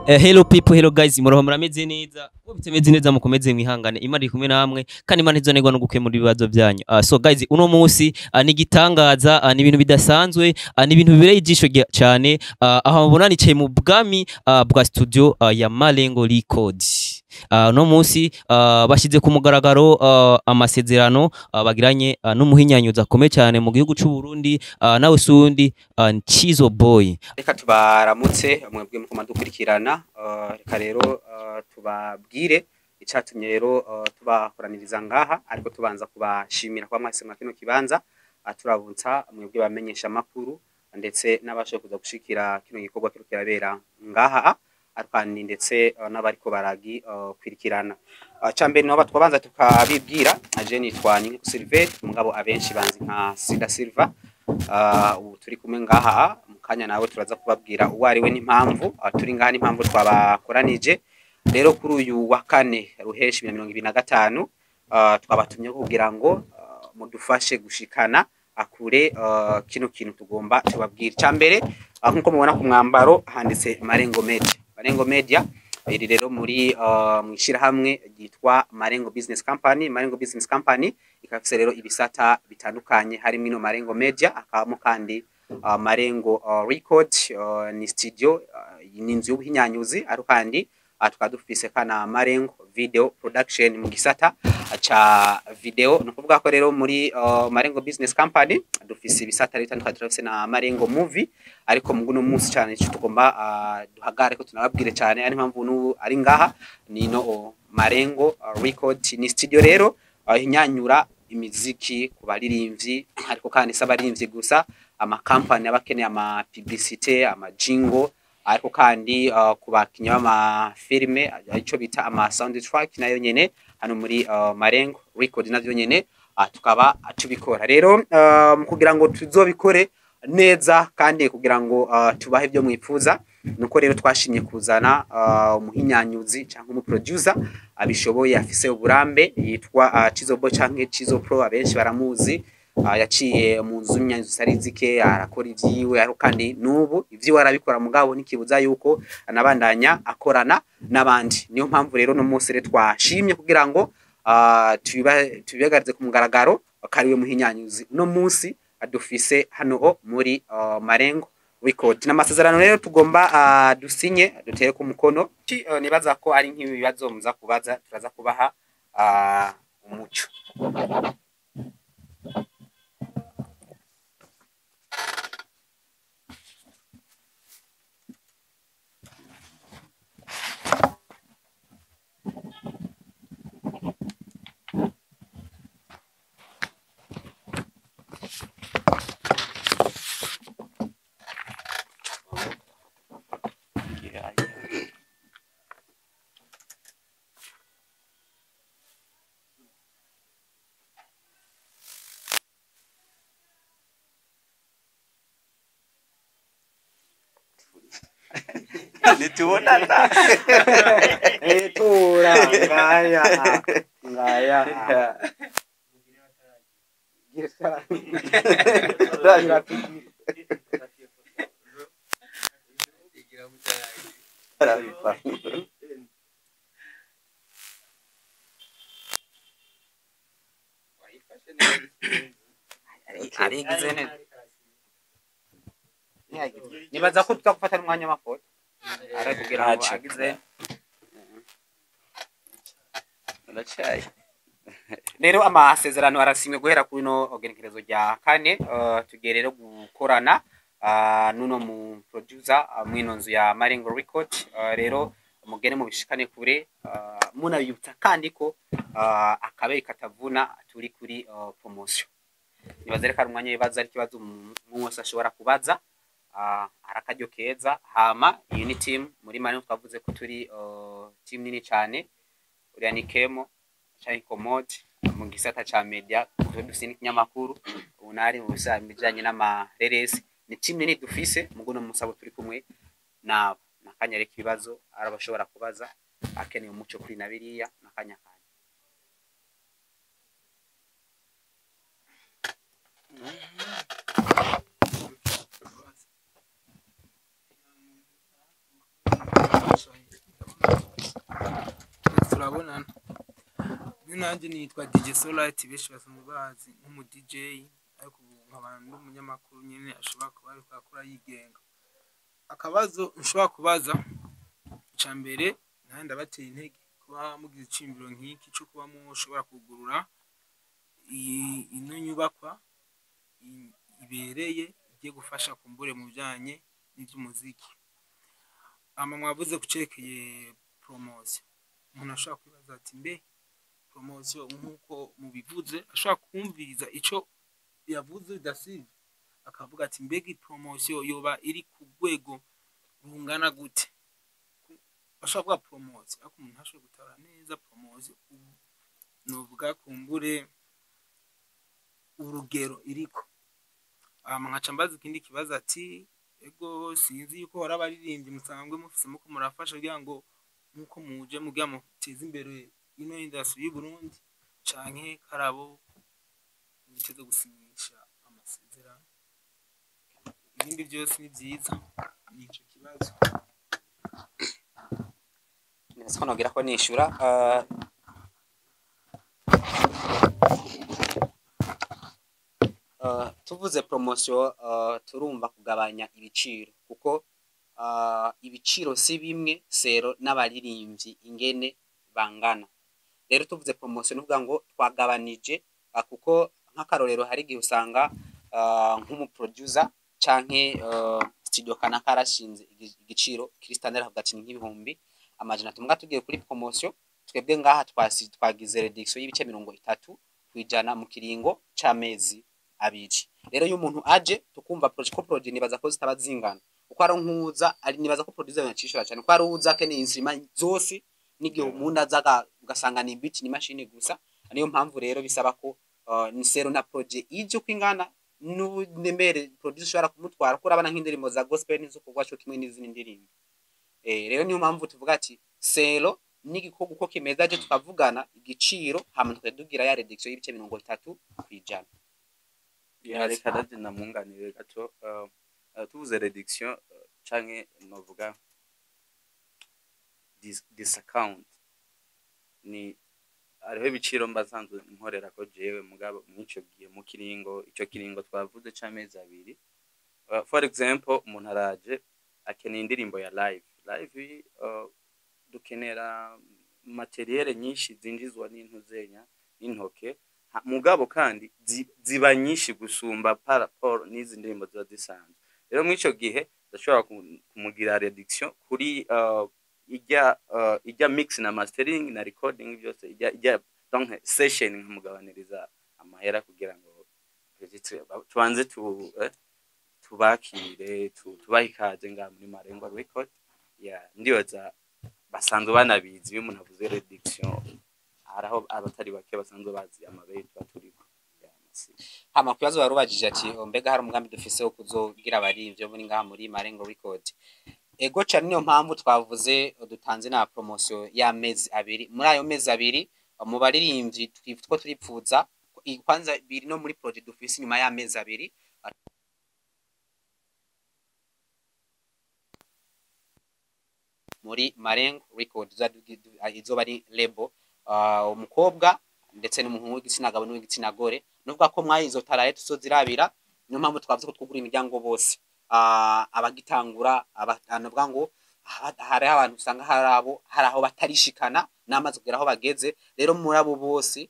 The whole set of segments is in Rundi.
Hello people, hello guys, muraho murameze neza. Uko bitemeze neza mukomeze mwihangane. Imana iri kumwe namwe kandi Imana izonerwa no gukemura ibibazo byanyu. So guys, uno munsi ni gitangaza, ni ibintu bidasanzwe, ni ibintu bibereye ijisho cyane. Aho mubona nicaye mu bwami bwa studio ya Malengo Records. No munsi bashize ku mugaragaro amasezerano bagiranye n'umuhinyanyuza akomeye cyane mu gihugu cy'u Burundi, nawe sundi Chizo Boy. Reka tubaramutse mwebwe muko madukurikirana, reka rero tubabwire icatumye rero tubakoraniriza ngaha, ariko tubanza kubashimira kwa mwese mwa kino kibanza, turabunza mwebwe bamenyesha makuru ndetse n'abashoboye kuza gushikira kino gikorwa kiro kirabera ngaha, arikandi ndetse n'abariko baragi kwirikirana. Cambe no batwabanza tukabibwira, aje nitwa Ninko Silver, mugabo abenshi banzi nka Sida Silver. Ubu turi kumwe ngaha mukanya nawe turaza kubabwira uwo ari we n'impamvu turi ngaha n'impamvu twabakoranije. Rero kuri uyu wa kane ruheshi 2025 twabatumye kugira ngo mudufashe gushikana akure kino kintu tugomba tubabwira. Cyambere nkuko mubona ku mwambaro handitse Malengo Media. Malengo Media iri rero muri mwishira hamwe ryitwa Malengo Business Company. Malengo Business Company ikafise rero ibisata bitandukanye, harimo ino Malengo Media, akabamo kandi Malengo Record, ni studio, ni inzu y'ubuhinyanyuzi, ari kandi tukadufise kana Malengo Video Production mu gisata cha video. No kuvuga ko rero muri Malengo Business Company dufise ibisata bitandukanye, turafise na Malengo Movie, ariko muguno munsi cyane cyo tugomba duhagare ko tunababwire cyane ari mpamvu n'ubu ari ngaha ni no Malengo Record. Ni studio rero inyanyura imiziki ku baririmbyi, ariko kandi sabarimvyi gusa, ama company abakeneye ama publicité, ama jingle, ariko kandi kubakinya ama filme ico bita ama soundtrack nayo nyene hano muri Malengo Record navyo nyene tukaba tubikora. Rero kugira ngo tuzobikore neza kandi kugira ngo tubahe byo mwifuza, nuko rero twashimye kuzana umuhinyanyuzi cyangwa umu producer abishoboye, afise uburambe, yitwa Chizo Boy cyangwa Chizo Pro, abenshi baramuzi. Yaciye mu nzu y'imyanzu sarizike, arakora ivyiwe, ariko kandi nubu ivyiwe arabikora, mugabo nikibuza yuko anabandanya akorana n'abandi. Niyo mpamvu rero no munsi rero twashimye kugira ngo tubibagarize ku mugaragaro kariwe muhinyanyuzi no munsi adufise hano muri Malengo Record. N'amasezerano rero tugomba dusinye, dutere ku mukono. Nibaza ko ari nk'ibibazo muza kubaza, turaza kubaha umuco. Nituonana. Tura ngaya. Ngaya. Gisa. Nibaza ko tukafata umwanya w'amafoto arakugira ngo agize ndacaye. Rero amasezerano arasimwe guhera kuri no ogenekerezo rya kane, tugiye rero gukorana nuno mu producer mwino nzu ya Malengo Record. Rero mugene mu bishikane kure, munabibutsa kandi ko akabe katavuna turi kuri promotion. Nibaza reka umwanya wibaza ikibazo mwose ashobora kubaza, arakaryo keza. Hama iyi ni team muri Malengo, twavuze ko turi team nini cyane, uriya ni Kemo cyangwa Commode mu gisata cha media, dufise n'ikinyamakuru, unari mu bijanye n'amareresi. Ni team nini dufise muguno musabo turi kumwe nabo. nakanya reka ibibazo arabashobora kubaza akeneye umuco kuri na biriya nakanya kanya. turabonana nanjye nitwa DJ Solite benshi basanzwe bazi nk'umu DJ ariko ubu nkaba n'umunyamakuru nyine ashobora kuba ariko akora yigenga. Akabazo nshobora kubaza icya mbere nawe ndabateye intege kuba mugize icimbiro nk'iki cyo kuba mushobora kugurura ino nyubakwa ibereye igiye gufasha kumbure mu bijyanye n'iby'umuziki. Mwavuze ku cyerekeye poromosiyo, umuntu ashobora kwibaza ati mbe poromosiyo nk'uko mubivuze ashobora kumviriza icyo yavuze bidasibye akavuga ati mbega poromosiyo yoba iri ku rwego rungana gute? Ashobora kuvuga poromosiyo ariko umuntu ashobora gutabara neza poromosiyo nuvuga kumbure urugero iriko. Nkaca mbaza ikindi kibazo ati ego sinzi yuko hora abaririmbyi musanzwe mufise muko murafasha kugira ngo nkuko muje mugira muteze imbere ino industry y'u Burundi canke karabo biteze gusinyisha amasezerano, ibindi byose ni byiza. Nico kibazo neza nogira ko nishura tuvuze promotion turumva kugabanya ibiciro kuko ibiciro si bimwe sero n'abaririmbyi ingene bangana. Rero tuvuze promotion uvuga ngo twagabanije kuko nk'akarorero hari gihe usanga nk'umu producer canke studio kanaka arashinze igiciro kiri standard hagati n'ibihumbi amajana tumwe tugiye kuri promotion twebwe ngaha twagize reduction y'ibice 30 kwijana mu kiringo c'amezi abiri. Rero iyo umuntu aje tukumva project nibaza ko zitaba zingana uko aronkuza ari nibaza ko producer yacishura cyane ko aruza keneye instrument zose n'igihe umuntu azaga ugasanga ni beat ni machine gusa. Niyo mpamvu rero bisaba ko ni sero na project ije kwingana n'unemere producer ushobora kumutwara ko urabana nk'indirimbo za gospel nizo kugwa cyo kimwe n'izindi ndirimbo. Rero niyo mpamvu tuvuga ati sero n'igikorwa uko kimeza je tukavugana igiciro hamwe tukadugira ya reduction y'ibice 30 kwijana. Reka dadi namunganire gato tuvuze reduction canke novuga discount ni ariho ibiciro mbasanzwe nkorera ko jewe mugabo mwico gihe mu kiringo ico kiringo twavuze c'amezi abiri. For example umuntu araje akeneye indirimbo ya live dukenera materiel nyinshi zinjizwa n'intuzenya n'intoke mugabo kandi ziba nyinshi gusumba paraporo n'izi ndirimbo ziba zisanzwe. Rero mwico gihe ndashobora kumugira reduction kuri ijya mix na mastering na recording byose ijya donc session nkumugabaniriza amahera kugira ngo tubanze tubakire tubahikaze nga muri Marengo record ndiyoza basanzwe banabizi iyo umuntu avuze reduction araho abatari bake basanzwe bazi amabere baturiko. Hama kubazo barubajije ati mbega hari umugambi dufise wo kuzogira abarivyo muri ngaha muri Marengo record. Ego cyane niyo mpamvu twavuze dutanze na promotion y'amezi abiri. Muri ayo mezi abiri mu baririmbyi twitwa turipfuza kwanza biri no muri project dufise nyuma y'amezi abiri muri Marengo record izoba ari label umukobwa ndetse n'umuhungu w'igitsina gabo n'uw'igitsina gore. Nuvuga ko mwayizo taraye tuzozirabira niyo mpamvu twavuze ko twugura imiryango bose abagitangura abanavuga ngo hari abantu usanga hari aho batarishikana namaze kugera aho bageze. Rero muri abo bose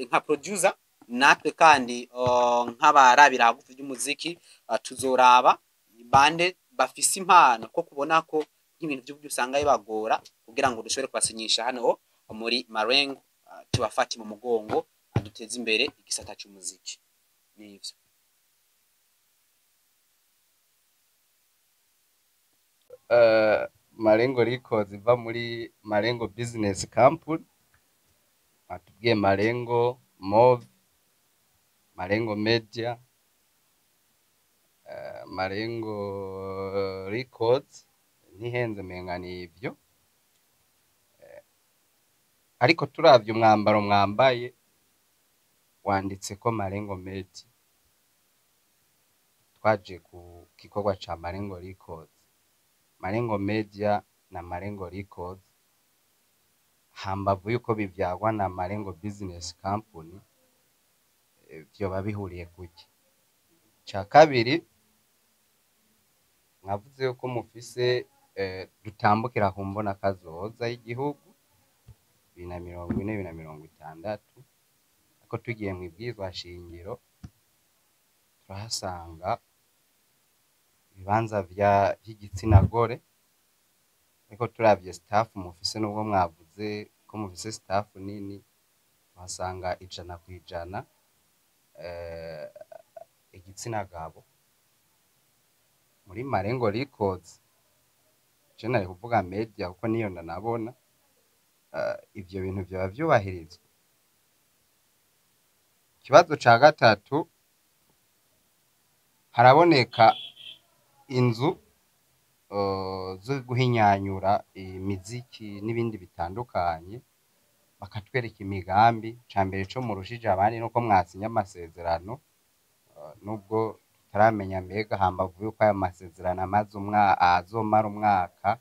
nka producer natwe kandi nk'abarabira hagufi by'umuziki tuzoraba bande bafise impano ko kubona ko nk'ibintu by'ubyo usanga bibagora kugira ngo dushobore kwasinyisha hano muri Marengo tubafati mu mugongo aduteza imbere igisata cy'umuziki. Nivyo Marengo Records iva muri Marengo Business Campus atubwiye Marengo Move Marengo Media Marengo Records ntihenze menga nivyo, ariko turavye umwambaro mwambaye wanditseko Marengo Media. Twaje ku gikorwa ca Marengo Records. Marengo Media na Marengo Records hambavu yuko bivyagwa na Marengo Business Company, vyoba bihuriye kuki? Ca kabiri, mwavuze yuko mufise dutambukira ku mbona kazoza y'igihugu 2040 2060, ariko tugiye mu ibwirizwa shingiro turahasanga ibibanza vy'igitsina gore, ariko turavye staff mufise nubwo mwavuze ko mufise staff nini, tuhasanga 100% igitsina gabo. Muri Marengo Records je nari kuvuga media kuko niyo ndanabona ivyo bintu vyoba vyubahirizwa. Ikibazo ca gatatu, haraboneka inzu zo guhinyanyura imiziki n'ibindi bitandukanye, bakatwereka imigambi. Ca mbere co murushije abandi nuko mwasinya amasezerano, nubwo tutaramenya mbega hambavu yuko aya masezerano azomara umwaka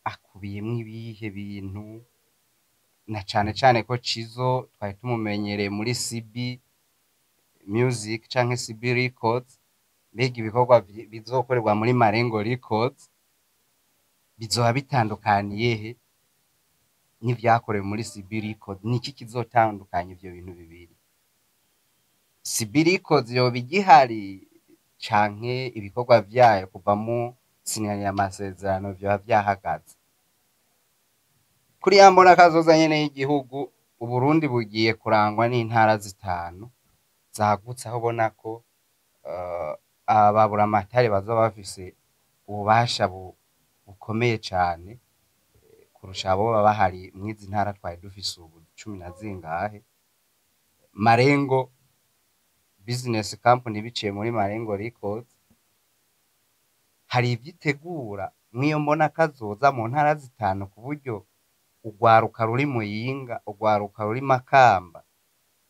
akubiyemwo ibihe bintu, na cane cane ko Cizo twari tumumenyereye muri CB Music canke CB Records. Mbega ibikorwa bizokorerwa muri Marengo Records bizoba bitandukaniye he n'ivyakorewe muri CB Records? Niki kizotandukanya ivyo bintu bibiri? CB Records yoba igihari canke ibikorwa vyayo kuva mu sinyanya amasezerano vyoba vyahagaze? Kuri yambona kazoza nyene y'igihugu, Uburundi bugiye kurangwa n'intara zitanu zagutse, aho ubona ko ababuramatari bazoba bafise ububasha bukomeye cane kurusha abo baba bahari mw'izi ntara twari dufise ubu 10 na zingahe. Marengo Business Company biciye muri Marengo Records hari ivyitegura mwiyo mbona kazoza mu ntara zitanu, ku buryo urwaruka ruri Muyinga, urwaruka ruri Makamba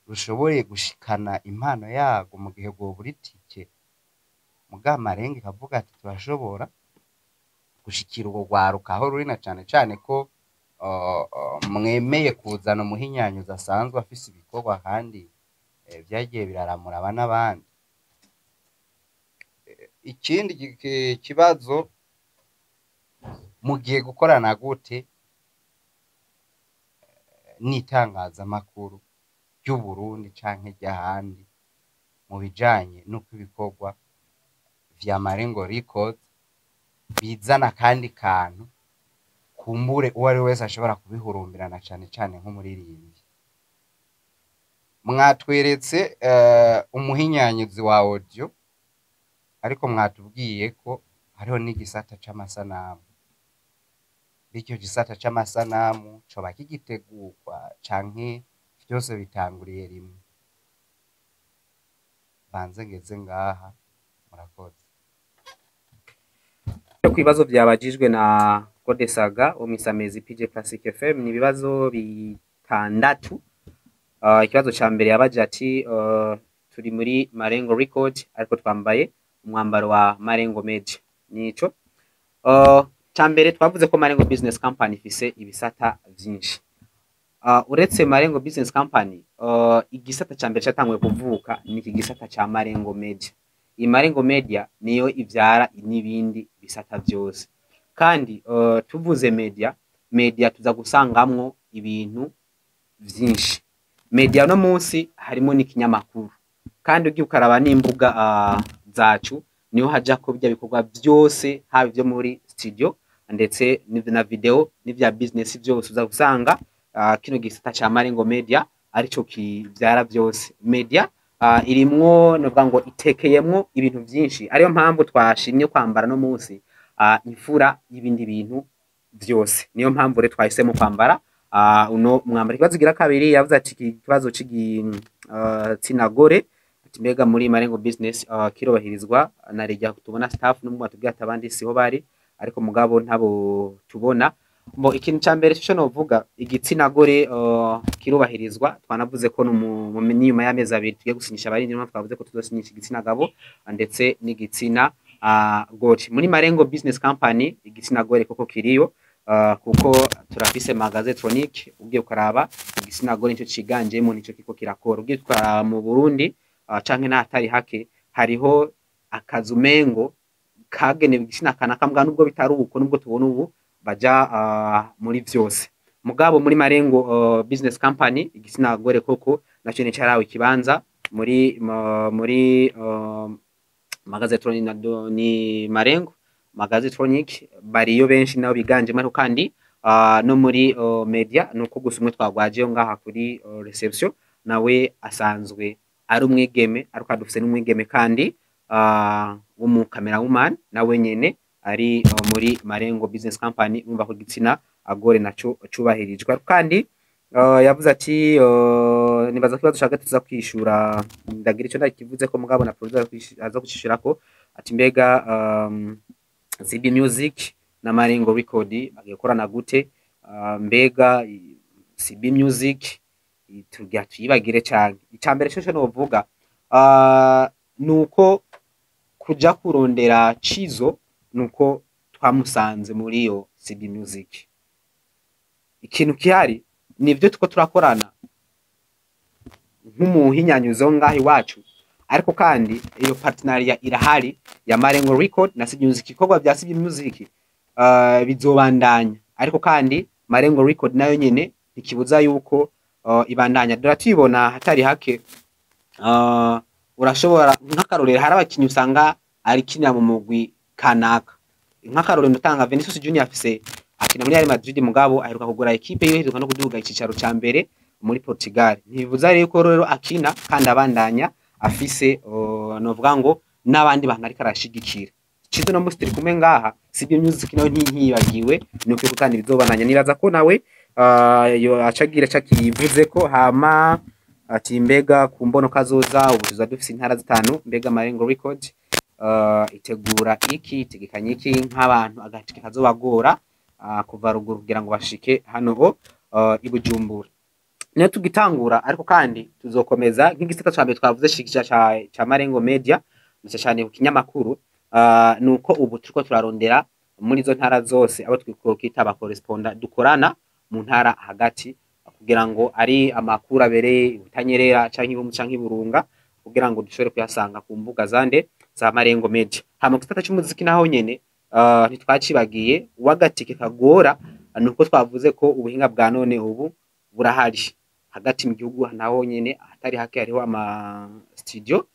rushoboye gushikana impano yago mu gihe bwobura itike. Muga Marengo ikavuga ati turashobora gushikira urwo rwaruka aho ruri, na cane cane ko mwemeye kuzana umuhinyanyuzi asanzwe afise ibikorwa kandi vyagiye biraramura aba n'abandi. Ikindi kibazo, mugiye gukorana gute n'itangazamakuru ry'Uburundi canke ry'ahandi mu bijanye n'uko ibikorwa vya Marengo Records bizana kandi kantu kumbure uwo ari wese ashobora kubihurumbirana cane cane nk'umuririmbyi? Mwatweretse umuhinyanyuzi wa audio, ariko mwatubwiye ko hariho n'igisata c'amasanamu. Bityo gisata c'amasanamu coba kigitegurwa canke vyose bitanguriye rimwe? Banze ngeze ngaha, murakoze. Ku bibazo byabajijwe na Godesaga wo mwisamezi PJ Classic FM ni ibibazo bitandatu. Ikibazo ca mbere yabaje ati turi muri Marengo Record ariko twambaye umwambaro wa Marengo Media. Nico ca mbere twavuze ko Marengo Business Company ifise ibisata vyinshi. Uretse Marengo Business Company, igisata ca mbere catangwe kuvuka ni iki gisata ca Marengo Media. Iyi Marengo Media niyo ivyara n'ibindi bisata vyose, kandi tuvuze media tuza gusangamwo ibintu vyinshi. Media no munsi harimo n'ikinyamakuru, kandi ugiye ukaraba n'imbuga zacu niho haja ko bijya bikorwa byose, haba byo muri studio ndetse na video n'ivya business byose uza gusanga kino gisata ca Marengo Media arico kivyara byose. Media irimwo novuga ngo itekeyemwo ibintu byinshi, ariyo mpamvu twashimye kwambara no munsi imfura y'ibindi bintu byose. Niyo mpamvu re twahisemo kwambara uno mwambaro. Ikibazo gira kabiri yavuze ati ikibazo c'inagore ati mbega muri Marengo Business kirobahirizwa na rejya tubona staff n'umwe atubwiye ati abandi siho bari. ariko mugabo ntabo tubona. Bo ikintu ca mbere cyo novuga igitsina gore kirubahirizwa, twanavuze ko n'inyuma y'amezi abiri tugiye gusinyisha abarindi, niyo twavuze ko tuzosinyisha igitsina gabo ndetse n'igitsina gore. Muri Marengo Business Company igitsina gore koko kiriyo, kuko turafise magaze electronique, ugiye ukaraba igitsina gore nico ciganjemo, nico kiko kirakora. Ugiye twaraba mu Burundi canke n'ahatari hake hariho akazu mengo kagenewe igitsina kanaka, mbwa nubwo bitari uko, nubwo tubona ubu baja muri vyose. Mugabo muri Marengo Business Company igitsina gore koko naco ne carawe ikibanza muri magaze electronique ni Marengo magaze electronique bariyo benshi nabo biganjemo, ariko kandi no muri media nuko gusa umwe twagwajeyo ngaha kuri reception nawe asanzwe ari umwigeme, ariko adufise n'umwigeme kandi w'umu camerawoman nawe nyene ari muri Marengo Business Company. Umva ko igitsina agore naco cubahirijwe, kandi yavuze ati nibaza kibazo shaka tuza kwishura, ndagira ico ndakivuze ko mugabo na producer aza kwishura ko ati mbega CB Music na Marengo Record bagiye korana gute, mbega CB Music tugiye tuyibagire cyane. Icambere cyo novuga nuko kuja kurondera Cizo, nuko twamusanze muri yo CB Music. Ikintu kihari nivyo tuko turakorana nk'umuhinyanyuzo ngahi wacu, ariko kandi iyo partenariat irahari ya Marengo Record na CB Music. Ikorwa bya CB Music bizobandanya, ariko kandi Marengo Record nayo nyene ikibuza yuko ibandanya. Dora tuyibona hatari hake, urashobora nk'akarorero hari abakinyi usanga ari kinira mu mugwi kanaka, nk'akarorero ndutanga Vinicius Junior afise akina muri Real Madrid, mugabo aheruka kugura equipe yoherezwa no kuduga icicaro ca mbere muri Portugal. Ntibivuza rero ko rero akina kandi abandanya afise novuga ngo n'abandi bantu ariko arashigikira. Cizo no mustri kumwe ngaha CB Music nayo ntiyibagiwe, nuko kandi bizobananya. Nibaza ko nawe yo acagira cakivuze ko hama ati mbega ku mbono kazoza ubutuza dufise intara zitanu, mbega Marengo Record itegura iki tegekanye iki nk'abantu agacike kazobagora kuva ruguru kugira ngo bashike hano i Bujumbura. Niyo tugitangura, ariko kandi tuzokomeza nk'igisata ca mbere twavuze shikisha ca Marengo Media ndetse cyane ku kinyamakuru, nuko ubu turiko turarondera muri zo ntara zose abo twikokita aba correspondent dukorana mu ntara hagati, kugira ngo ari amakuru abereye Butanyerera canke Ibumbu canke Iburunga, kugira ngo dushobore kuyasanga ku mbuga zande za Marengo Media. Hama gisata cy'umuziki naho nyene ntitwacibagiye wagatike kagora, nuko twavuze ko ubuhinga bwa none ubu burahari hagati mu gihugu naho nyene hatari hake hariho ama studio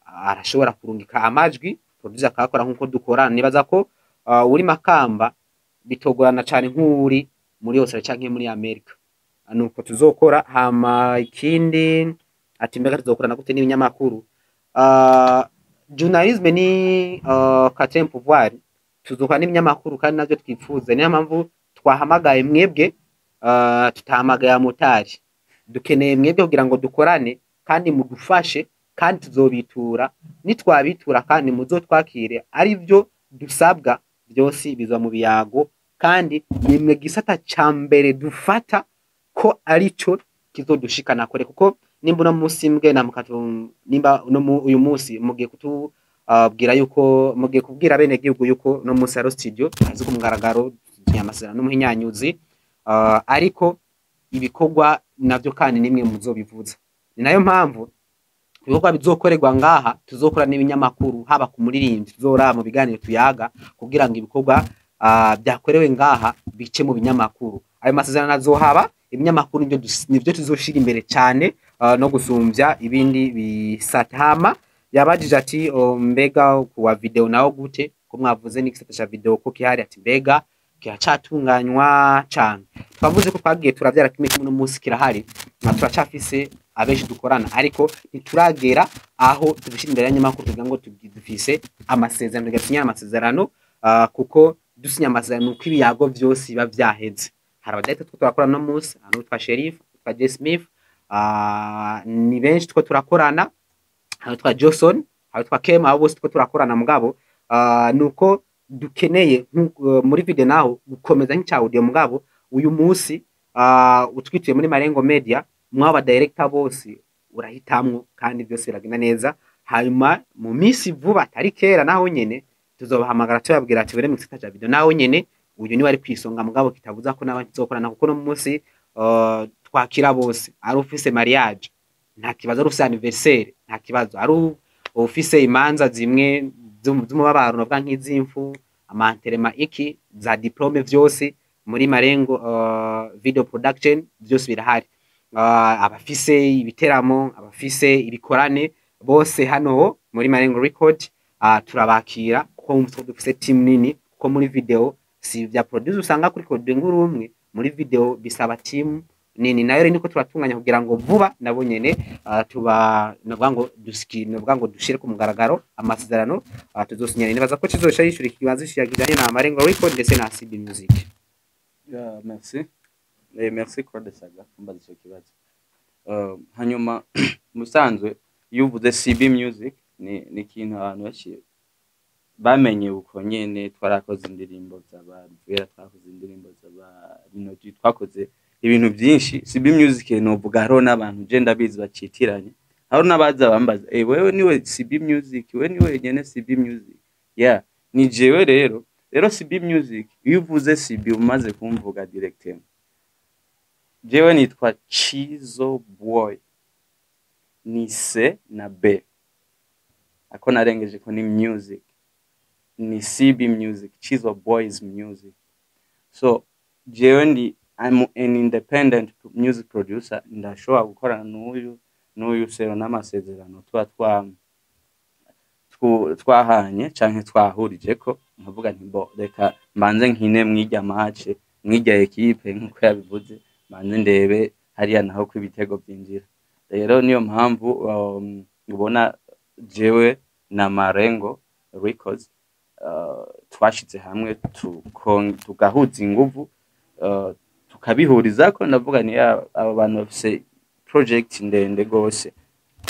arashobora kurungika amajwi producer akakora nkuko dukorana. Nibaza ko uri Makamba bitogorana cyane nk'uri muri Australia canke muri America, nuko tuzokora. Hama ikindi ati mbega tuzokorana gute n'ibinyamakuru, journalisme ni quatrième pouvoir, tuzokora n'ibinyamakuru kandi navyo twifuza. Niyo mpamvu twahamagaye mwebwe, tutahamagaye motari, dukeneye mwebwe kugira ngo dukorane kandi mudufashe, kandi tuzobitura. Nitwabitura kandi muzotwakire, ari byo dusabwa byose biza mu biyago, kandi nimwe gisata ca mbere dufata ko arico kizodushikana kore. Kuko nimba no musi mbwe na mukatu, nimba no uyu musi mugiye kutubwira yuko mugiye kubwira bene gihugu yuko no musi aro studio azi ku mugaragaro nyamasera n'umuhinyanyuzi, ariko ibikorwa navyo kandi nimwe muzobivuza. Ni nayo mpamvu ibikorwa bizokorerwa ngaha tuzokora n'ibinyamakuru, haba ku muririmbyi tuzora mu biganiro tuyaga, kugira ngo ibikorwa byakorewe ngaha bice mu binyamakuru. Ayo masezerano azohaba ibinyamakuru nivyo tuzoshira imbere cyane, no gusumvya ibindi bisata. Hama yabajije ati mbega kuwa video naho gute, ko mwavuze n'igisata cha video ko kihari, ati mbega kiracatunganywa cyane. Twavuze ko twagiye turavyara kimwe kimwe no musi kirahari, na turacafise abenshi dukorana, ariko ntituragera aho tubishira imbere y'abanyamakuru kugira ngo dufise amasezerano, tugasinya amasezerano, kuko dusinya amasezerano uko ibiyago byose biba vyaheze. Hari abadahita two turakorana no musi, hano twa Sheriff, twa J Smith, ni benshi two turakorana, hano twa Johnson, hano twa Kema, abo bose two turakorana. Mugabo nuko dukeneye muri video naho gukomeza nk'icya audio mugabo uyu munsi utwituye muri Marengo Media mwaba director bose urahitamwo kandi byose biragenda neza. Hanyuma mu minsi vuba atari kera naho nyene tuzobahamagara tubabwira ati bere mixita ja video naho nyene uyu ni wari kwisonga mugabo kitabuza ko n'abandi tuzokorana kuko no munsi twakira bose ari ufise mariage nta kibazo, ari ufise anniversaire nta kibazo, ari ufise imanza zimwe z'umubabaro novuga nk'izimfu amanterema iki za diplome vyose muri Marengo video production byose birahari. Abafise ibiteramo abafise ibikorane bose hano muri Marengo Record turabakira kuko dufise team nini kuko muri video si vya producer usanga kuri code nguru umwe, muri video bisaba team nini nayo rero niko turatunganya kugira ngo vuba nabo nyene tuba novuga ngo dushire ku mugaragaro amasezerano tuzosinyana. Nibaza ko kizosha yishura ikibanza cyagiranye na Marengo Record ndetse na CB Music. Merci. Merci Claude Saga kumbaza icyo kibazo. Hanyuma musanzwe iyo uvuze CB Music ni ikintu abantu bashye bamenye uko nyene twarakoze indirimbo z'abavera, twakoze indirimbo z'abarinoji, twakoze ibintu byinshi. CB Music novuga haro n'abantu je ndabizi bacitiranye, haro nabaza bambaza wewe niwe CB Music, wewe niwe nyene CB Music. Ni jewe rero CB Music iyo uvuze CB umaze kumvuga directement. Jewe nitwa Chizo Boy, ni C na B, ako narengeje ko ni music, ni CB Music, Chizo Boys Music. So jewe I'm an independent music producer, ndashobora gukorana n'uyu sero n'amasezerano twahanye canke twahurije ko nkavuga nti bo reka mbanze nkine mwirya match mwirya equipe nkuko yabivuze, mbanze ndebe hariya naho ko ibitego byinjira. Rero niyo mpamvu ubona jewe na Marengo Records twashitse hamwe tugahuza inguvu tukabihuriza ko ndavuga ni aba bantu bafise project ndende gose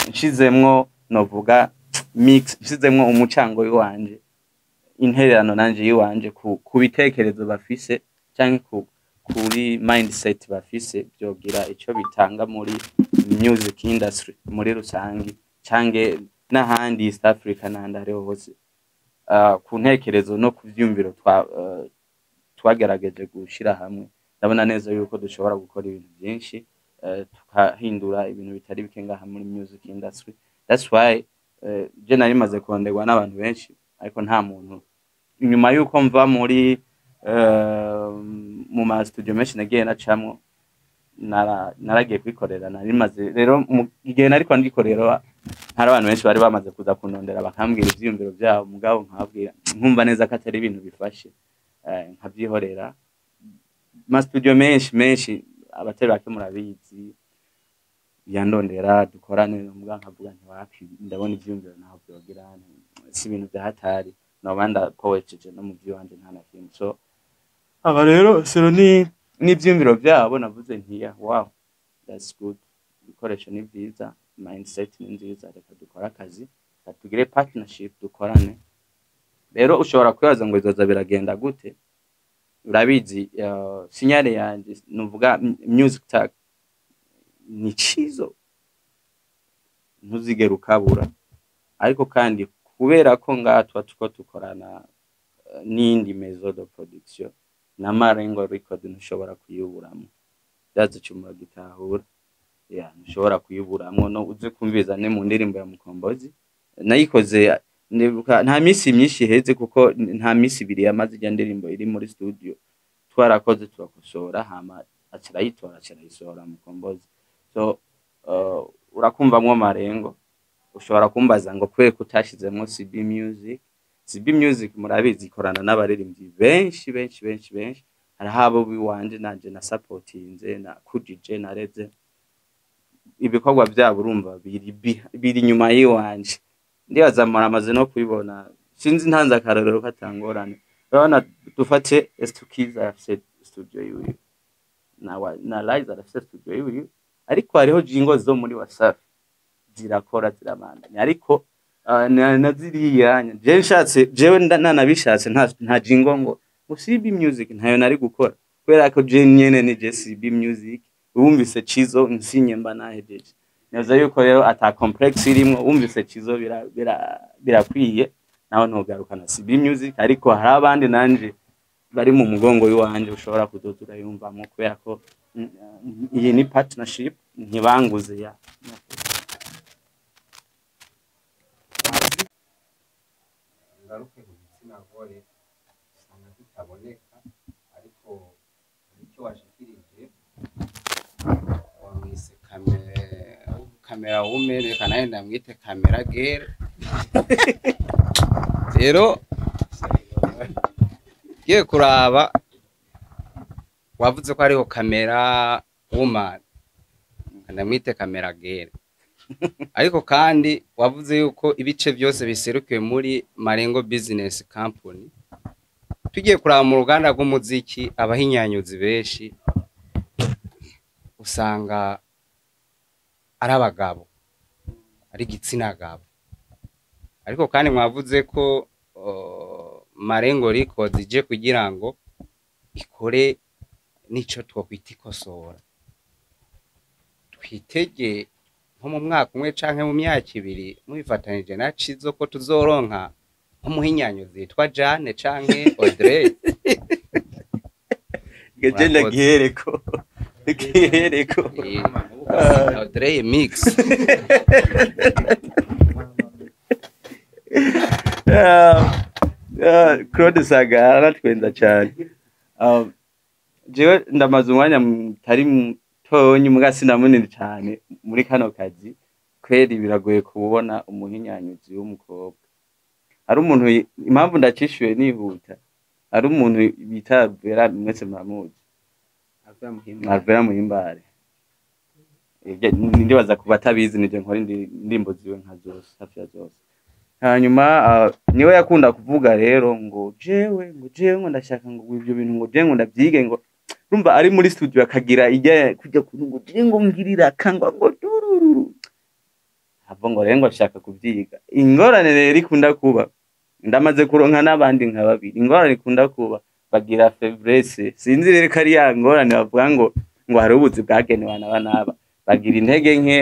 nshizemwo novuga mix, nshizemwo umucango w'iwanje, intererano nanje yiwanje ku bitekerezo bafise canke kuri mindset bafise byogira ico bitanga muri music industry muri rusangi canke n'ahandi East Africa n'ahandi hariho hose. Ku ntekerezo no kuvyumviro twagerageje gushira hamwe, ndabona neza yuko dushobora gukora ibintu byinshi tukahindura ibintu bitari bike ngaha muri music industry. That's why je nari maze konderwa n'abantu benshi, ariko nta muntu inyuma yuko mva muri mu ma studio menshi nagiye nacamwo naragiye kwikorera. Nari maze rero igihe nariko ndikorera hari abantu benshi bari bamaze kuza kunondera bakambwira ivyiyumviro byabo, mugabo nkabwira nkumva neza ko atari ibintu bifashe, nkabyihorera. Ma studio menshi abatari bake murabizi yandondera dukorane, mugabo nkavuga nti wapi ndabona ivyiyumviro naho byogira si ibintu byahatari nobanda poetry no mu byanje nta na kimwe. So aba rero sero n'ivyiyumviro byabo navuze nti wow that's good, ibikoresho ni byiza, mindset ni nziza, reka dukora akazi tugire partnership dukorane. Rero ushobora kwibaza ngo izoza biragenda gute, urabizi sinyale yanje nuvuga music tag ni Chizo, ntuzigera ukabura. Ariko kandi kubera ko ngatwa tuko tukorana n'indi maison de production na Marengo Record ntushobora kuyuburamo, that's cyumura gitahura ntushobora kuyuburamo. No uze kumviza ne mu ndirimbo ya Mukombozi nayikoze nta misi myinshi heze, kuko nta misi ibiri yamaze ijya ndirimbo iri muri studio twarakoze turakosora, hama acirayitora acirayisohora Mukombozi. So urakumvamwo Marengo, ushobora kumbaza ngo kwe kutashizemo CB Music. CB Music murabizi ikorana n'abaririmbyi benshi hari habo biwanje nanje na supportinze na kujije nareze ibikorwa byabo, urumva biri nyuma yiwanje. Ndibaza maramaze no kubibona, sinzi ntanze akarorero katangorane. Urabona dufate Estukiza afite studio yiwe na Liza afite studio yiwe, ariko hariho jingo zo muri Wasafi zirakora ziramandanya, ariko na ziriya je nshatse jewe nanabishatse nta jingo ngo CB music ntayo nari gukora kubera ko je nyene ni je CB music wumvise Cizo nsinye mba nahejeje neza yuko rero ata complex irimo wumvise Cizo birakwiye naho ntugaruka na CB music ariko hari abandi nanje bari mu mugongo w'iwanje ushobora kudodura yumvamo kubera ko iyi ni partnership ntibanguze ya ngaruke ku gitsina gore usanga tutaboneka ariko icyo washikirije wamwise kamera woman reka nawe ndamwite kamera girl rero giye kuraba wavuze ko hariho kamera woman ndamwite kamera girl ariko kandi wavuze yuko ibice byose biserukiwe muri Marengo Business Company tugiye kuraba mu ruganda rw'umuziki abahinyanyuzi benshi usanga ari abagabo ari gitsina gabo ariko kandi mwavuze ko Marengo Records ije kugira ngo ikore nico twokwita ikosora twitege nko mu mwaka umwe canke mu myaka ibiri mubifatanije na Cizo ko tuzoronka nk'umuhinyanyuzi yitwa Jane canke Audrey genda gihereko Audrey mix Claude Saga aratwenza cyane jewe ndamaze umwanya mutari mutonyi mugasi ndamunini cyane muri kano kazi kweri biragoye kubona umuhinyanyuzi w'umukobwa ari umuntu impamvu ndacishuye nihuta ari umuntu bita Vera mwese muramuzi Alvera Muhimbare ndibaza kuba atabizi nije nkora indimbo ziwe nka zose hafi ya zose hanyuma niwe yakunda kuvuga rero ngo jewe ngo ndashaka ngo ibyo bintu ngo je ngo ndabyige ngo rumba ari muri studio akagira ijya kujya ngo je ngo ngirira kangwa ngo dururu hava ngo rero ngo ashaka kubyiga ingorane rero ikunda kuba ndamaze kuronka n'abandi nka babiri ingorane ikunda kuba bagira faiblesse sinzi rero kari ya ngorane bavuga ngo hari ubuzi bwagenewe n'aba bagira intege nke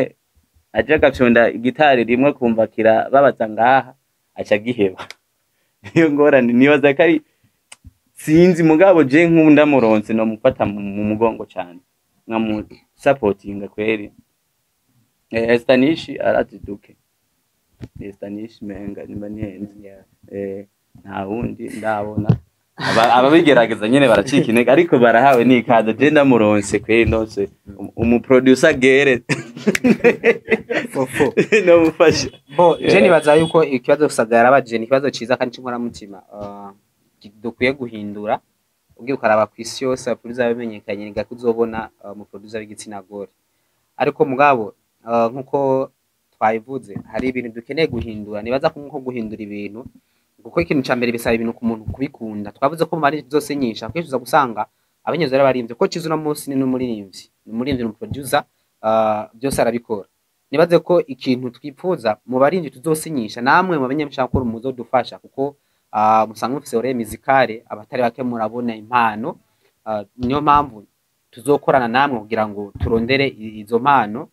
aje agafyonda igitari rimwe kumva kira babaza ngaha aca giheba niyo ngorane nibaza kari sinzi mugabo je nkunda muronse no mufata mu mugongo cyane nkamu supporting kweri Estanishi aratiduke Estanishi menga nimba nihenze nta wundi ndabona ababigerageza nyene baracika intege ariko barahawe nikaza je ndamuronse kweri ndose umuproducer gere fofo no mufasha bo je nibaza yuko ikibazo kusagara abaje ni ikibazo ciza kandi cinkora mutima dukwiye guhindura ubwo ukaraba kwisi yose abaproducer bamenyekanye ni gakuzobona mu producer w'igitsina gore ariko mugabo nkuko twayivuze hari ibintu dukeneye guhindura nibaza ko nko guhindura ibintu kuko ikintu cyambere bisaba ibintu ku muntu kubikunda twavuze ko mari zose nyinshi akweshuza gusanga abanyezo barimbye ko Cizo no munsi ni n'umuririmbyi n'umuproducer byose arabikora nibaze ko ikintu twipfuza mu barindi tuzosinyisha namwe mu banyamshaka ko umuzo dufasha kuko musanga mufise ore musicale abatari bake murabona impano niyo mpamvu tuzokorana namwe kugira ngo turondere izo mpano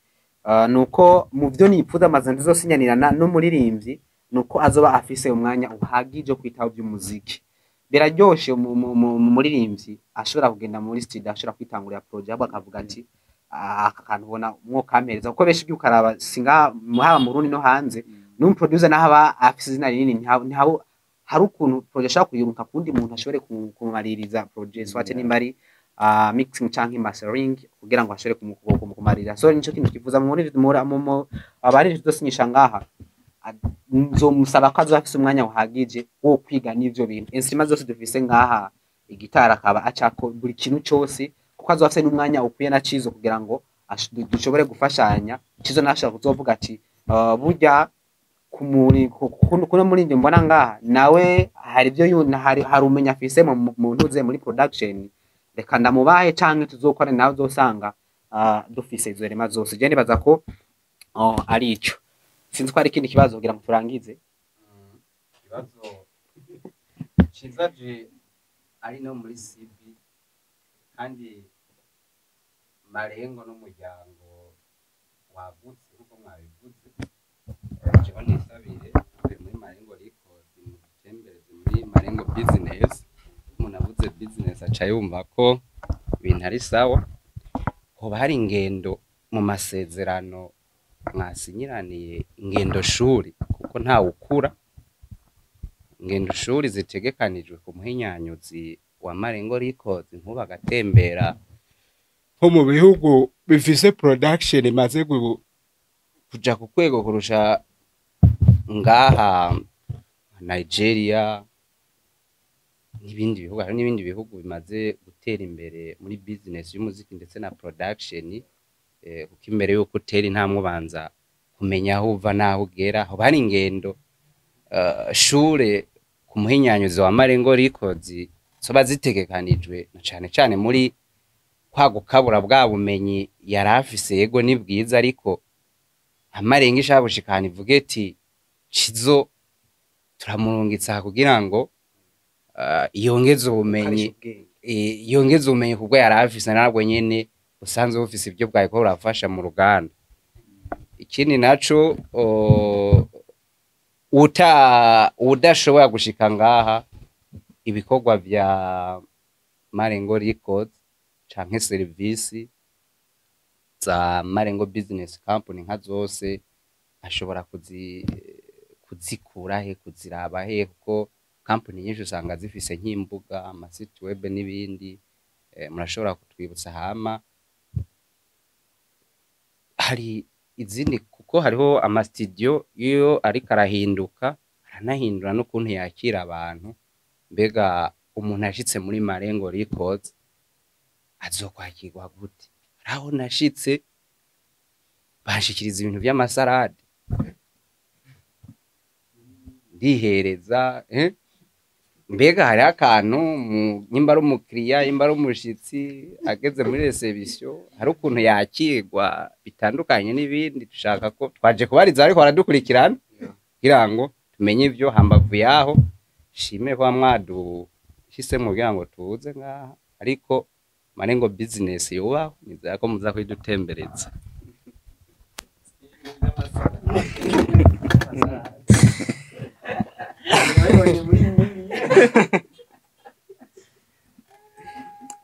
nuko mu byo nipfuza amazandi zosinyanirana no muririmbyi nuko azoba afise umwanya uhagije kwitaho by'umuziki biraryoshe muririmbyi ashobora kugenda muri studio ashobora kwitangurira project akavuga ati akantu ubona umwuka ampereza kuko benshi byukaraba singa haba mu Burundi no hanze n'umuproducer nahaba afise izina rinini ntihabo hari ukuntu project ashaka kuyirunka kundi muntu ashobore kumaririza project swate nimbari mixing canke mastering kugira ngo ashobore kumumarira so nico kintu kivuza muri abari dosinyisha ngaha nzomusaba ko azafise umwanya uhagije wo kwiga n'ivyo bintu instruments zose dufise ngaha igitara akaba acako buri kintu cyose kuko azafise n'umwanya ukwiye na Cizo kugira ngo dushobore gufashanya Cizo nashaka kuzovuga ati burya kuno muri njye mbona ngaha nawe hari ibyo hari umenya afise mu ntuze muri production reka ndamubahe canke tuzokora nawe uzosanga dufise izo rema zose je nibaza ko ari ico sinzi ko hari ikindi kibazo kugira ngo turangize. ikibazo ciza je ari no muri CB kandi Marengo n'umuryango wagutse uko mwabivuze jewe nisabire muri Marengo Records mu gutembereza muri Marengo business umuntu avuze business aca yumva ko ibintu ari sawa hoba hari ingendo mu masezerano mwasinyiraniye ingendo shuri kuko ntawe ukura ingendo shuri zitegekanijwe ku muhinyanyuzi wa Marengo Records nkuba agatembera nko mu bihugu bifise production imaze kuja ku kwego kurusha ngaha Nigeria n'ibindi bihugu hari n'ibindi bihugu bimaze gutera imbere muri business y'umuziki ndetse na production kuko imbere yuko utera intambwe ubanza kumenya aho uva naho ugera aho bari ingendo shure ku muhinyanyuzi wa Marengo Records soba zitegekanijwe na cane cane muri kwa gukabura bwa bumenyi yari afise yego ni bwiza ariko Amarengo ishabushikana ivuge ati cizo turamurungitsa kugira ngo yongeze ubumenyi yongeze ubumenyi kubwo yari afise nabwo nyene usanzwe ufise ibyo bwawe ko urafasha mu ruganda ikindi naco udashobora gushika ngaha ibikorwa vya Marengo Records canke service za Marengo Business Company nka zose ashobora kuzikura he kuziraba he kuko company nyinshi usanga zifise nk'imbuga ama site web n'ibindi murashobora kutwibutsa hama hari izindi kuko hariho ama studio iyo ariko arahinduka aranahindura no kuntu yakira abantu mbega umuntu ashitse muri Marengo Records azokwakirwa gute aho nashitse bashikiriza ibintu by'amasarade ndihereza mbega hari akantu nyimba ari umukiriya imba ari umushitsi ageze muri reception hari ukuntu yakirwa bitandukanye n'ibindi dushaka ko twaje kubariza ariko baradukurikirana kugira ngo tumenye ivyo hambavu yaho shime kwa mwadu hisemo kugira ngo tuze ngaha ariko Marengo business yubaho nizera ko muza kwidutembereza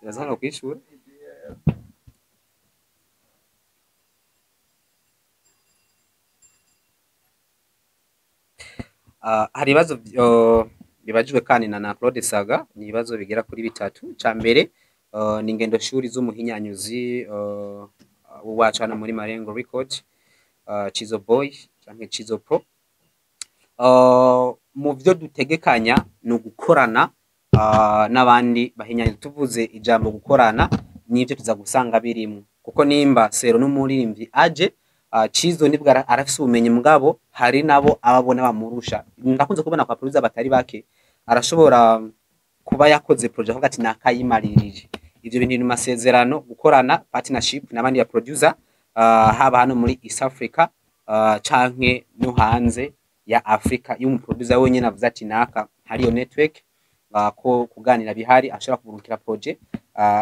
Yazana kwishura hari ibibazo bibajijwe kandi na Claude Saga ni ibibazo bigera kuri bitatu ca mbere ni ingendo shuri z'umuhinyanyuzi wacana muri Marengo Records Chizo Boy canke Chizo Pro mu byo dutegekanya no gukorana n'abandi bahinyanyuzi tuvuze ijambo gukorana nivyo tuza gusanga birimo kuko nimba Sero n'umuririmbyi aje Chizo nibwo arafise ubumenyi mugabo hari nabo ababona bamurusha ndakunze kubona kwa producer batari bake arashobora kuba yakoze project hagati nakayimaririje ivyo bintu ni masezerano gukorana partnership n'abandi ya producer haba hano muri East Africa canke no hanze ya Africa y'umuproducer wenyine avuze ati naka hari yo network ko kuganira bihari ashobora kuvurukira project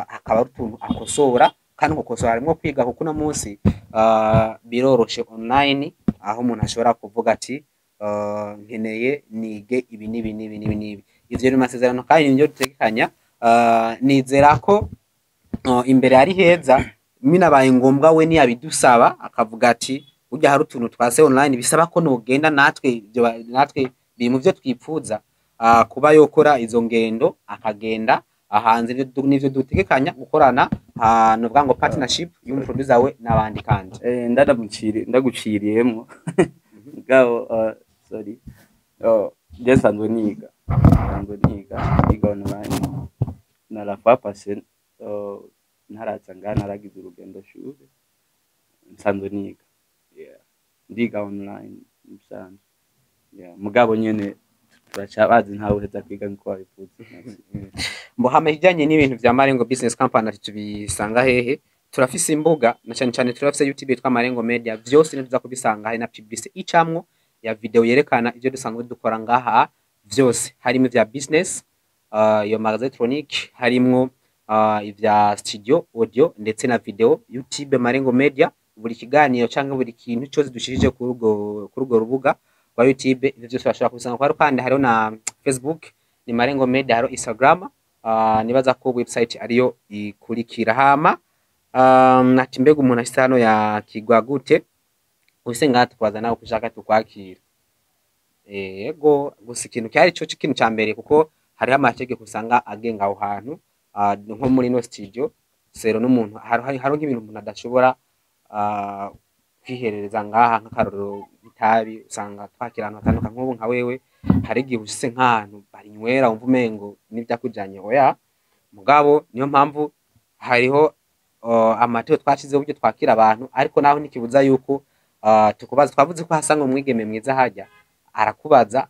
akaba utuntu akosora kandi gukosora harimo kwiga kuko no munsi biroroshe online aho umuntu ashobora kuvuga ati nkeneye nige ibi nibi ivyo ni masezerano kandi nyo dutegekanya nizera ko imbere ari heza minabaye ngombwa we ni abidusaba akavuga ati ujya hari utuntu twase online bisaba ko nogenda natwe biri mu byo twipfuza kuba yokora izo ngendo akagenda ahanze n'ivyo dutegekanya gukorana novuga ngo partnership y'umuproducer we n'abandi kandi ndaguciriyemo ngabo sorry nsanzwe niga online narafa passé ntaraza naragize urugendo shuri nsanzwe niga ndiga online musanzwe mugabo nyene turacabazi ntawe uheza kwiga nko wabivuze mbo hama ijanye n'ibintu vya Marengo Business Company tubisanga hehe turafise imbuga na cyane cyane turafise YouTube yitwa Marengo Media, vyose nituza kubisanga, hari na publicité icamwo ya video yerekana ivyo dusanzwe dukora ngaha vyose, harimo ivya business, iyo magasin electronique, harimwo ivya studio audio ndetse na video. YouTube Marengo Media, buri kiganiro canke buri kintu cyose dushirije kuri urwo rubuga rwa YouTube, ivyo byose bashobora kubisanga. Kwa kandi hariho na Facebook ni Marengo Media, hariho Instagram, nibaza ko website ariyo ikurikira. Hama ati mbega umuntu ashitse hano ya kigwa gute use ngaha tukwaza nawe kushaka tukwakira. Yego gusa ikintu cyari cyo kintu cya mbere, kuko hariho amategeko usanga agenga aho hantu, nko muri no studio sero n'umuntu hari nk'ibintu umuntu adashobora kwiherereza ngaha, nk'akarorero itabi, usanga twakira abantu batandukanye. nk'ubu nka wewe hari igihe ushitse nk'ahantu barinywera wumva umengo n'ivyakujanye oya, mugabo niyo mpamvu hariho amategeko twashizeho uburyo twakira abantu, ariko naho ntikibuza yuko tukubaza. Twavuze ko hasanga umwigeme mwiza hajya arakubaza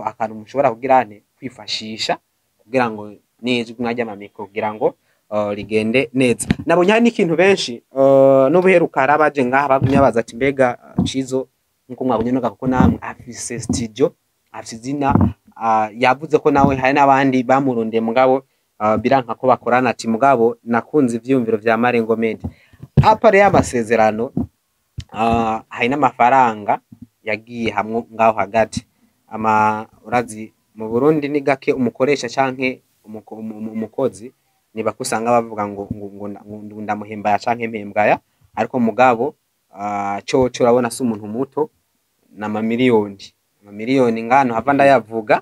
akantu mushobora kugira ane kwifashisha kugira ngo nijwi mwajya amamiko kugira ngo rigende neza. Nabonye hari n'ikintu benshi n'ubuheruka harabaje ngaha bagumye baza ati mbega Cizo nkuko mwabonye noga kuko namwe afise studio afise izina, yavuze ko nawe hari n'abandi bamurundiye mugabo biranka ko bakorana. Ati mugabo nakunze ivyumviro vya Marengo Media. Apare y'amasezerano hari n'amafaranga yagiye hamwe ngaho hagati. Urazi mu Burundi ni gake umukoresha canke umukozi niba kusanga bavuga ngo ndamuhembaya canke mpembwaya, ariko mugabo cyo urabona si umuntu muto na amamiliyoni ngano hava ndayavuga.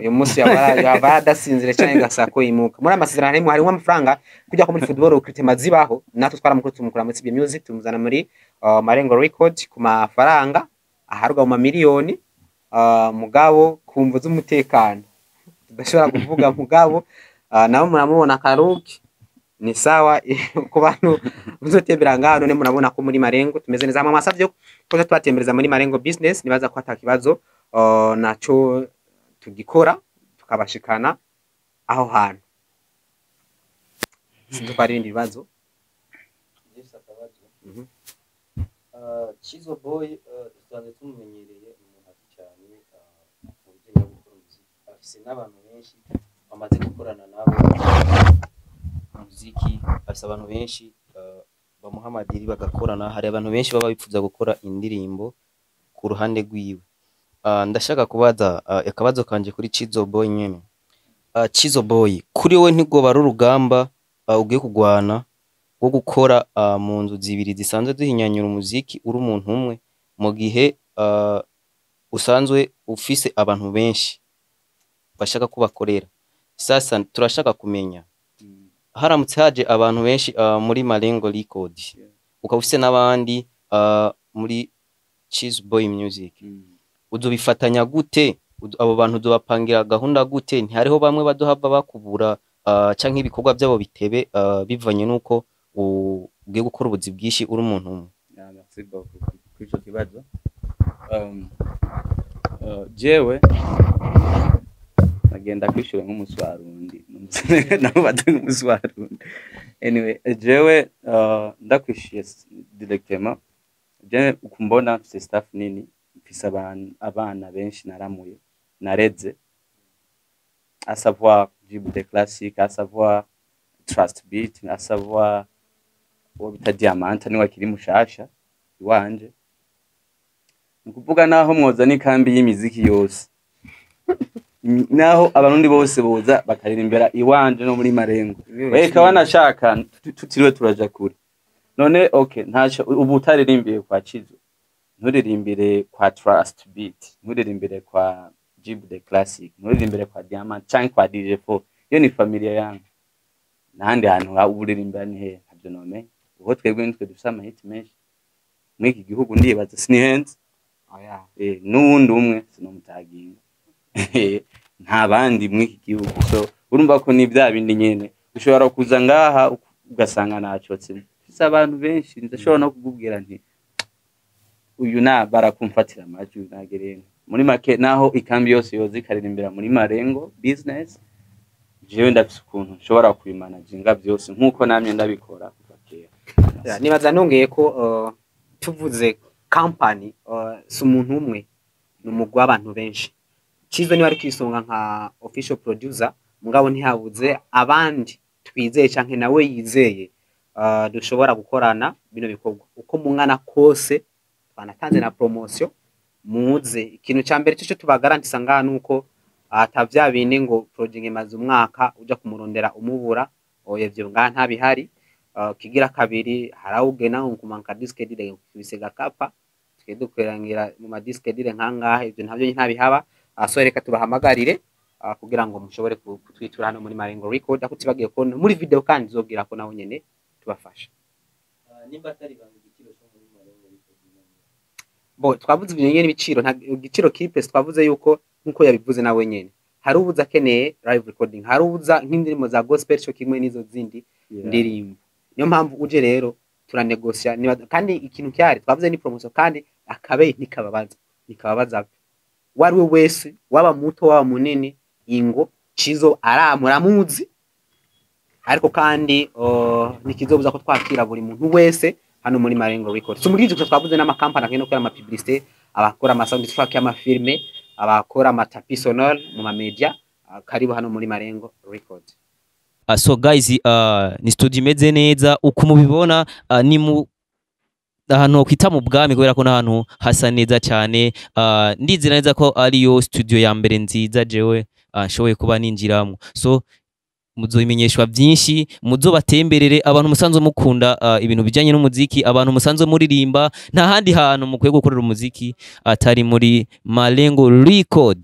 Uyu munsi yaba adasinzire cyane gasako imuka. Muri amasezerano harimo amafaranga kujya ko muri football recruitment zibaho, natwe twaramukura muri CB Music tumuzana muri Marengo Record ku mafaranga aharwa mu miliyoni, mugabo kumva z'umutekano tudashobora kuvuga. Mugabo nabo muramubona Karuki ni sawa ku bantu muzotembera ngaho, none murabona ko muri Marengo tumeze neza. Amasavyo ko twatembereza muri Marengo business, nibaza ko atakibazo naco tugikora tukabashikana aho hantu. Sinzi ko ari ibindi bibazo. Cizo Boy dusanzwe tumumenyereye umuntu ati cyane mu bijyanye no gukora umuziki, afise n'abantu benshi bamaze gukorana nabo umuziki, afise abantu benshi bamuhamadiri bagakorana. Hari abantu benshi baba bipfuza gukora indirimbo ku ruhande rwiwe. Ndashaka kubaza akabazo kanje kuri Cizo Boy nyene. Cizo Boy, kuri we ntigoba ari urugamba ugiye kugwana wo gukora mu nzu zibiri zisanzwe zihinyanyura umuziki uri umuntu umwe, mu gihe usanzwe ufise abantu benshi bashaka kubakorera. Sasa turashaka kumenya haramutse haje abantu benshi muri Marengo Record, ukaba ufise n'abandi muri Cizo Boy Music, uzobifatanya gute? Abo bantu uzobapangira gahunda gute? Ntihariho bamwe badohava bakubura canke ibikorwa byabo bitebe bivanye nuko ugiye gukora ubuzi bwishi uri umuntu umwe? Merci beaucoup kuri ico kibazo. Jewe nagenda kwishura nk'umuswarundi nabo batunga umuswarundi. Anyway, jewe ndakwishiye directement. Je ukumbona mfise staff nini, mfise abana benshi naramuye nareze, à savoir Jib de Classique, à savoir Trust Beat, à savoir uwo bita Diamant ni wakiri mushasha iwanje. Nukuvuga naho mwoza ni kambi y'imiziki yose naho abarundi bose boza bakaririmbira iwanje no muri Marengo. Weka wanashaka tutiriwe turaja kure. None okay, ntacho ubu utaririmbiye kwa Cizo, nturirimbire kwa Trust Beat, nturirimbire kwa Jib the Classic, nturirimbire kwa Diamant canke kwa DJ4. Iyo ni familia yangu. Nahandi hantu uririmbira ni he ntabyo nome. Uho twebwe nitwe dufisa amahit menshi mwiki gihugu, ndibaza sinihenze. N'uwundi umwe sinomutaginga nta bandi mwiki gihugu. So urumva ko ni bya bindi nyene ushobora kuza ngaha ugasanga nacotse. Fisa abantu benshi ndashobora no kugubwira nti uyu na barakumfatira amajwi nagerenga muri make, naho ikambi yose yozi karirimbira muri Marengo business jewe ndafise ukuntu nshobora kubimanaginga byose nk'uko namye ndabikora kuva kera. nibaza nongeye ko tuvuze company si umuntu umwe ni umugwi w'abantu benshi. Cizo niba ari kwisonga nka official producer mugabo ntihabuze abandi twizeye canke nawe yizeye dushobora gukorana bino bikorwa uko mungana kose twanatanze na promotion muze. Ikintu ca mbere cyo tubagarantisa ngaha nuko atavya bindi ngo project imaze umwaka uja kumurondera umubura oye vyo ngaha ntabihari. Kigira kabiri harawugena nkumanka disque dire kubisega kapa twedukwerangira mu ma disque dire nkangaha ivyo ntavyo ntabihaba. So reka tubahamagarire kugira ngo mushobore kutwitura hano muri Marengo Record ako tibagiye ko muri video kandi zogira ko naho nyene tubafasha. Nimba atari banga igiciro cyo muri Marengo Record bo twavuze ibinyenye n'ibiciro nta igiciro kipes twavuze yuko nkuko yabivuze nawe nyene hari ubuza keneye live recording hari ubuza nk'indirimo za gospel cyo kimwe nizo zindi ndirimbo. Niyo mpamvu uje rero turanegosia kandi ikintu cyari twavuze ni promotion kandi akabe nikababaza wari we wese waba muto waba munini ingo Cizo muramuzi ariko kandi nikizobuza ko twakira buri muntu wese hano muri Marengo Record. So muri ivyo twavuze n'ama company akino kora ama publicité abakora ama sound track y'ama filme abakora ama tapis sonore mu ma media karibu hano muri Marengo Record. So guys ni studio imeze neza uko mubibona ni mu ahantu kwita mu bwami kubera ko n'ahantu hasa neza cyane. Ndizira neza ko ariyo studio ya mbere nziza jewe nshoboye kuba ninjiramo. So muzobimenyeshwa byinshi muzobatemberere abantu musanzwe mukunda ibintu bijanye n'umuziki abantu musanzwe muririmba nta handi hantu mukwiye gukorera umuziki atari muri Marengo Record.